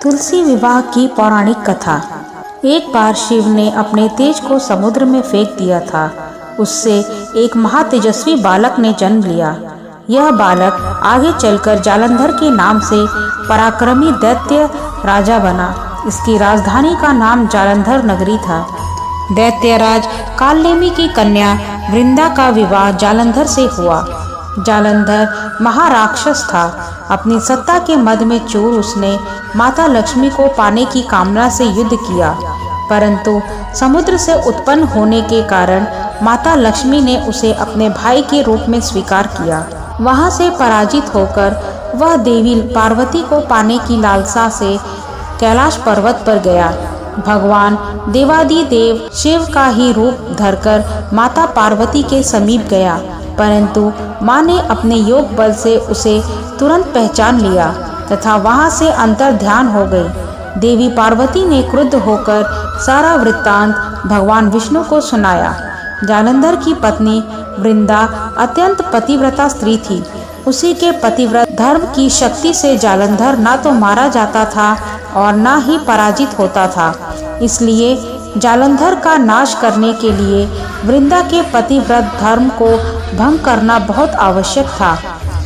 तुलसी विवाह की पौराणिक कथा। एक बार शिव ने अपने तेज को समुद्र में फेंक दिया था। उससे एक महातेजस्वी बालक ने जन्म लिया। यह बालक आगे चलकर जालंधर के नाम से पराक्रमी दैत्य राजा बना। इसकी राजधानी का नाम जालंधर नगरी था। दैत्यराज कालनेमी की कन्या वृंदा का विवाह जालंधर से हुआ। जालंधर महाराक्षस था। अपनी सत्ता के मद में चूर उसने माता लक्ष्मी को पाने की कामना से युद्ध किया, परंतु समुद्र से उत्पन्न होने के कारण माता लक्ष्मी ने उसे अपने भाई के रूप में स्वीकार किया। वहां से पराजित होकर वह देवी पार्वती को पाने की लालसा से कैलाश पर्वत पर गया। भगवान देवादिदेव शिव का ही रूप धरकर माता पार्वती के समीप गया, परंतु माँ ने अपने योग बल से उसे तुरंत पहचान लिया तथा वहां से अंतर ध्यान हो गई। देवी पार्वती ने क्रुद्ध होकर सारा वृत्तांत भगवान विष्णु को सुनाया। जालंधर की पत्नी वृंदा अत्यंत पतिव्रता स्त्री थी। उसी के पतिव्रत धर्म की शक्ति से जालंधर ना तो मारा जाता था और ना ही पराजित होता था। इसलिए जालंधर का नाश करने के लिए वृंदा के पतिव्रत धर्म को भंग करना बहुत आवश्यक था।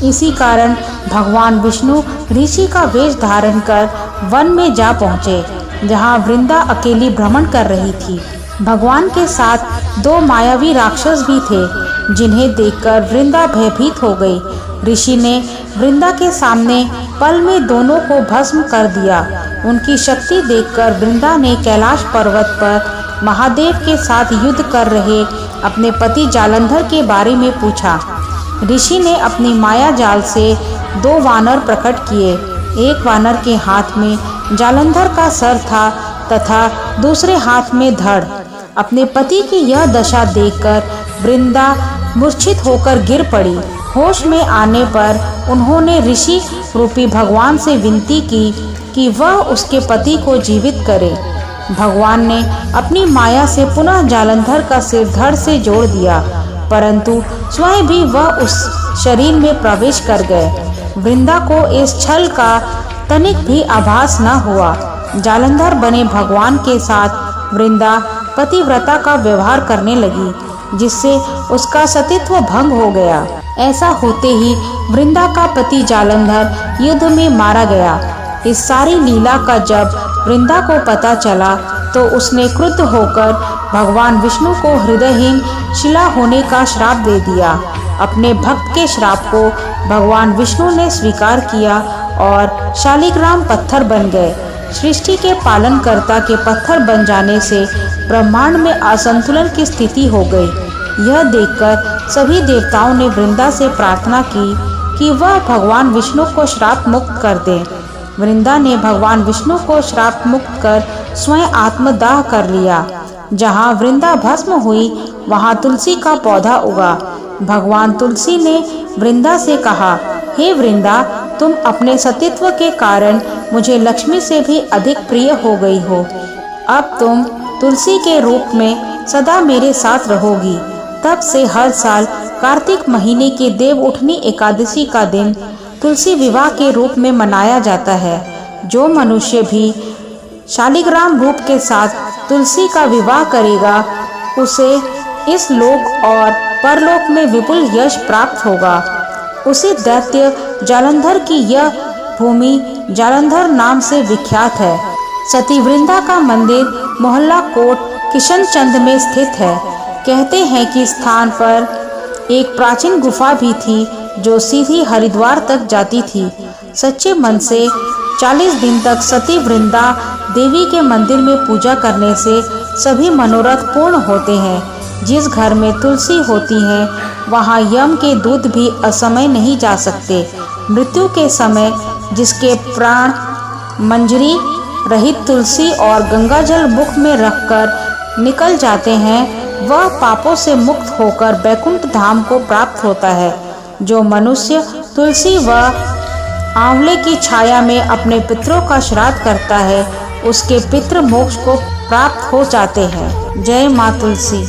इसी कारण भगवान विष्णु ऋषि का वेश धारण कर वन में जा पहुँचे, जहाँ वृंदा अकेली भ्रमण कर रही थी। भगवान के साथ दो मायावी राक्षस भी थे, जिन्हें देखकर वृंदा भयभीत हो गई। ऋषि ने वृंदा के सामने पल में दोनों को भस्म कर दिया। उनकी शक्ति देखकर वृंदा ने कैलाश पर्वत पर महादेव के साथ युद्ध कर रहे अपने पति जालंधर के बारे में पूछा। ऋषि ने अपनी माया जाल से दो वानर प्रकट किए। एक वानर के हाथ में जालंधर का सर था तथा दूसरे हाथ में धड़। अपने पति की यह दशा देखकर वृंदा मूर्छित होकर गिर पड़ी। होश में आने पर उन्होंने ऋषि रूपी भगवान से विनती की कि वह उसके पति को जीवित करे। भगवान ने अपनी माया से पुनः जालंधर का सिर धड़ से जोड़ दिया, परंतु स्वयं भी वह उस शरीर में प्रवेश कर गए। वृंदा को इस छल का तनिक भी आभास न हुआ। जालंधर बने भगवान के साथ वृंदा पतिव्रता का व्यवहार करने लगी, जिससे उसका सतीत्व भंग हो गया। ऐसा होते ही वृंदा का पति जालंधर युद्ध में मारा गया। इस सारी लीला का जब वृंदा को पता चला तो उसने क्रुद्ध होकर भगवान विष्णु को हृदयहीन शिला होने का श्राप दे दिया। अपने भक्त के श्राप को भगवान विष्णु ने स्वीकार किया और शालिग्राम पत्थर बन गए। सृष्टि के पालनकर्ता के पत्थर बन जाने से ब्रह्मांड में असंतुलन की स्थिति हो गई। यह देखकर सभी देवताओं ने वृंदा से प्रार्थना की कि वह भगवान विष्णु को श्राप मुक्त कर दे। वृंदा ने भगवान विष्णु को श्राप मुक्त कर स्वयं आत्मदाह कर लिया। जहाँ वृंदा भस्म हुई वहाँ तुलसी का पौधा उगा। भगवान तुलसी ने वृंदा से कहा, हे वृंदा, तुम अपने सतीत्व के कारण मुझे लक्ष्मी से भी अधिक प्रिय हो गई हो। अब तुम तुलसी के रूप में सदा मेरे साथ रहोगी। तब से हर साल कार्तिक महीने के देव उठनी एकादशी का दिन तुलसी विवाह के रूप में मनाया जाता है। जो मनुष्य भी शालिग्राम रूप के साथ तुलसी का विवाह करेगा, उसे इस लोक और परलोक में विपुल यश प्राप्त होगा। उसी दैत्य जालंधर की यह भूमि जालंधर नाम से विख्यात है। सती वृंदा का मंदिर मोहल्ला कोट किशनचंद में स्थित है। कहते हैं कि स्थान पर एक प्राचीन गुफा भी थी जो सीधी हरिद्वार तक जाती थी। सच्चे मन से 40 दिन तक सती वृंदा देवी के मंदिर में पूजा करने से सभी मनोरथ पूर्ण होते हैं। जिस घर में तुलसी होती है वहाँ यम के दूत भी असमय नहीं जा सकते। मृत्यु के समय जिसके प्राण मंजरी रहित तुलसी और गंगाजल मुख में रखकर निकल जाते हैं, वह पापों से मुक्त होकर बैकुंठ धाम को प्राप्त होता है। जो मनुष्य तुलसी व आंवले की छाया में अपने पितरों का श्राद्ध करता है, उसके पितृ मोक्ष को प्राप्त हो जाते हैं। जय माँ तुलसी।